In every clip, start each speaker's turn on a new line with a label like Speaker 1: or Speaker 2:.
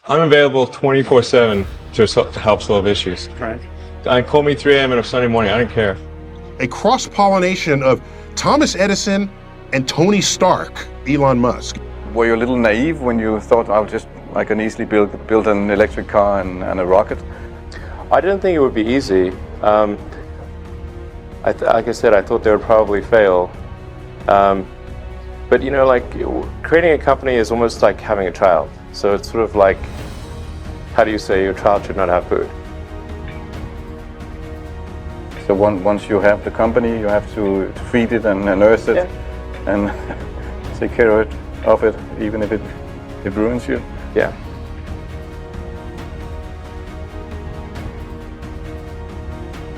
Speaker 1: I'm available 24/7 to help solve issues.
Speaker 2: Right.
Speaker 1: Call me 3 a.m. on a Sunday morning, I don't care.
Speaker 3: A cross-pollination of Thomas Edison and Tony Stark, Elon Musk.
Speaker 4: Were you a little naive when you thought I can easily build an electric car and a rocket?
Speaker 5: I didn't think it would be easy. Like I said, I thought they would probably fail. But you know, like creating a company is almost like having a child. So it's sort of like, how do you say your child should not have food?
Speaker 4: So once you have the company, you have to feed it and nurse it, and take care of it, even if it ruins you.
Speaker 5: Yeah.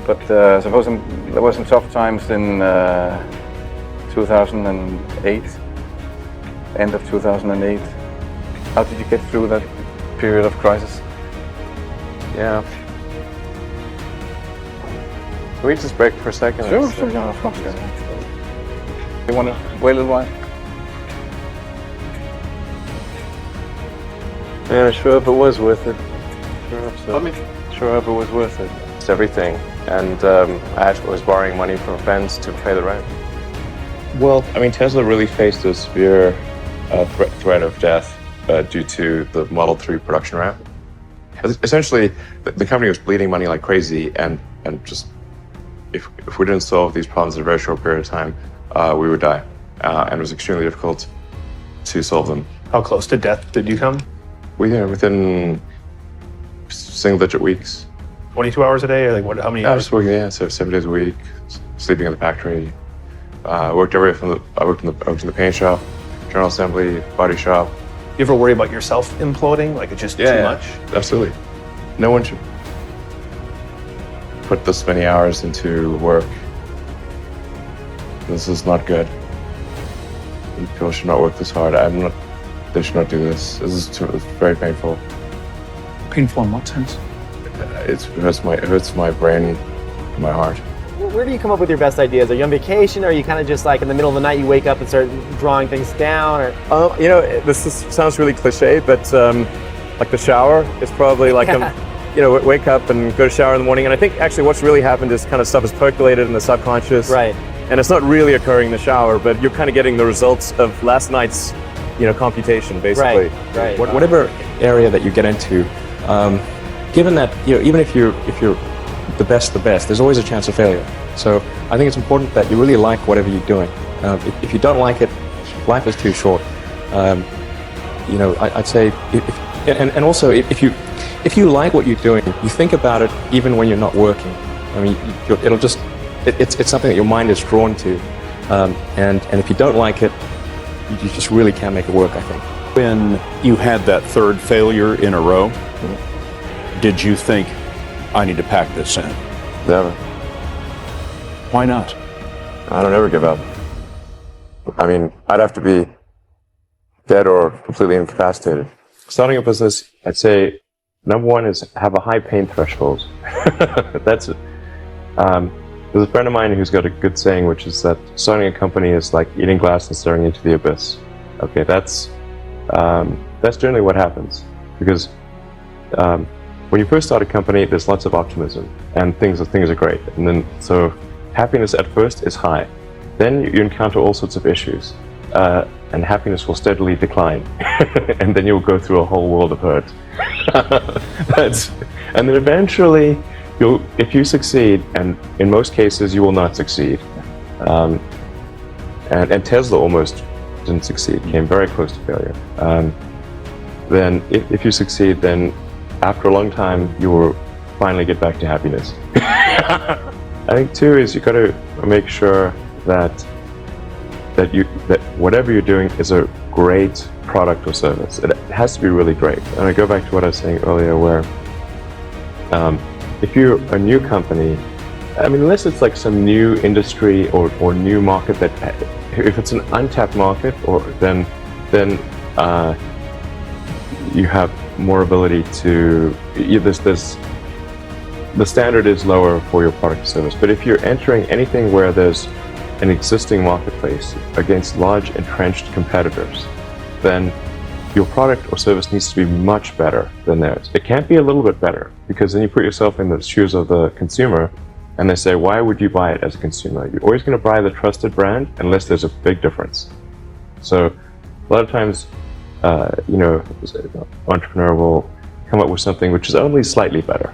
Speaker 4: But suppose there were some tough times in 2008, end of 2008. How did you get through that period of crisis?
Speaker 5: Yeah. Can we just break for a second?
Speaker 4: Sure, yeah, of course. You want to wait a little while?
Speaker 5: Yeah, sure hope it was worth it. Sure hope it was worth it. It's everything. And I actually was borrowing money from friends to pay the rent. Well, I mean, Tesla really faced a severe threat of death due to the Model 3 production ramp. Essentially, the company was bleeding money like crazy, and just if we didn't solve these problems in a very short period of time, we would die. And it was extremely difficult to solve them.
Speaker 2: How close to death did you come?
Speaker 5: Within single-digit weeks.
Speaker 2: 22 hours a day, or like what? How many?
Speaker 5: I was working, so 7 days a week, sleeping in the factory. I worked everywhere from I worked in the paint shop, general assembly, body shop.
Speaker 2: You ever worry about yourself imploding? Like it's just too much?
Speaker 5: Absolutely. No one should put this many hours into work. This is not good. People should not work this hard. They should not do this. It's very painful.
Speaker 6: Painful in what sense?
Speaker 5: It hurts my brain, my heart.
Speaker 7: Where do you come up with your best ideas? Are you on vacation? Or are you kind of just like in the middle of the night you wake up and start drawing things down? Or
Speaker 5: You know, sounds really cliche, but like the shower is probably like wake up and go to shower in the morning. And I think actually what's really happened is kind of stuff is percolated in the subconscious.
Speaker 7: Right.
Speaker 5: And it's not really occurring in the shower, but you're kind of getting the results of last night's, computation, basically.
Speaker 7: Right.
Speaker 5: Whatever area that you get into, given that, even if you're the best, there's always a chance of failure. So I think it's important that you really like whatever you're doing. If you don't like it, life is too short. I'd say, and also if you like what you're doing, you think about it even when you're not working. I mean, it's something that your mind is drawn to, and if you don't like it, you just really can't make it work, I think.
Speaker 6: When you had that third failure in a row, did you think, I need to pack this in?
Speaker 5: Never.
Speaker 6: Why not?
Speaker 5: I don't ever give up. I mean, I'd have to be dead or completely incapacitated. Starting a business, I'd say, number one is have a high pain threshold. That's it. There's a friend of mine who's got a good saying, which is that starting a company is like eating glass and staring into the abyss. Okay, that's generally what happens, because when you first start a company, there's lots of optimism and things are great, and then so happiness at first is high. Then you encounter all sorts of issues, and happiness will steadily decline, and then you'll go through a whole world of hurt. And then eventually, if you succeed, and in most cases you will not succeed, and Tesla almost didn't succeed, came very close to failure. Then if you succeed, then after a long time you will finally get back to happiness. I think too is you got to make sure that whatever you're doing is a great product or service. It has to be really great. And I go back to what I was saying earlier, where if you're a new company, I mean, unless it's like some new industry or new market that, if it's an untapped market, then you have more ability to. The standard is lower for your product or service. But if you're entering anything where there's an existing marketplace against large entrenched competitors, then your product or service needs to be much better than theirs. It can't be a little bit better, because then you put yourself in the shoes of the consumer and they say, why would you buy it as a consumer? You're always going to buy the trusted brand unless there's a big difference. So a lot of times, entrepreneur will come up with something which is only slightly better.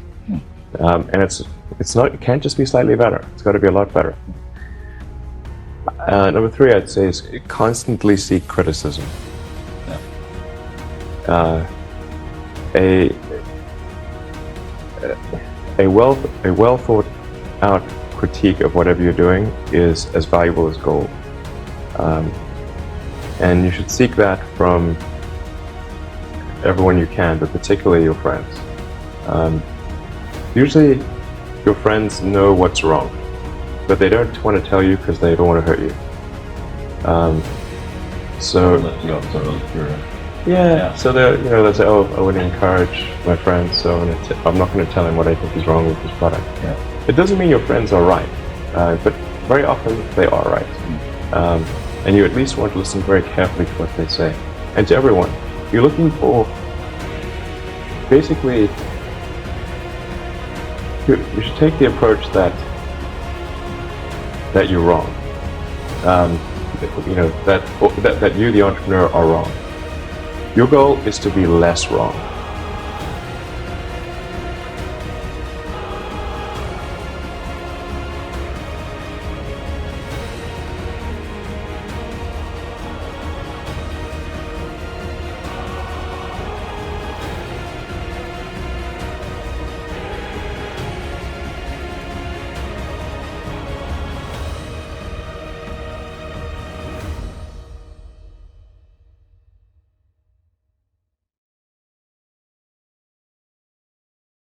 Speaker 5: And it can't just be slightly better. It's got to be a lot better. Number 3, I'd say, is constantly seek criticism. A well thought out critique of whatever you're doing is as valuable as gold. And you should seek that from everyone you can, but particularly your friends. Usually your friends know what's wrong, but they don't want to tell you because they don't want to hurt you. So they'll say, oh, I would encourage my friends, so I'm not going to tell him what I think is wrong with his product. It doesn't mean your friends are right, but very often they are right. And you at least want to listen very carefully to what they say. And to everyone, you're looking for, basically, you should take the approach that you're wrong. That you, the entrepreneur, are wrong. Your goal is to be less wrong.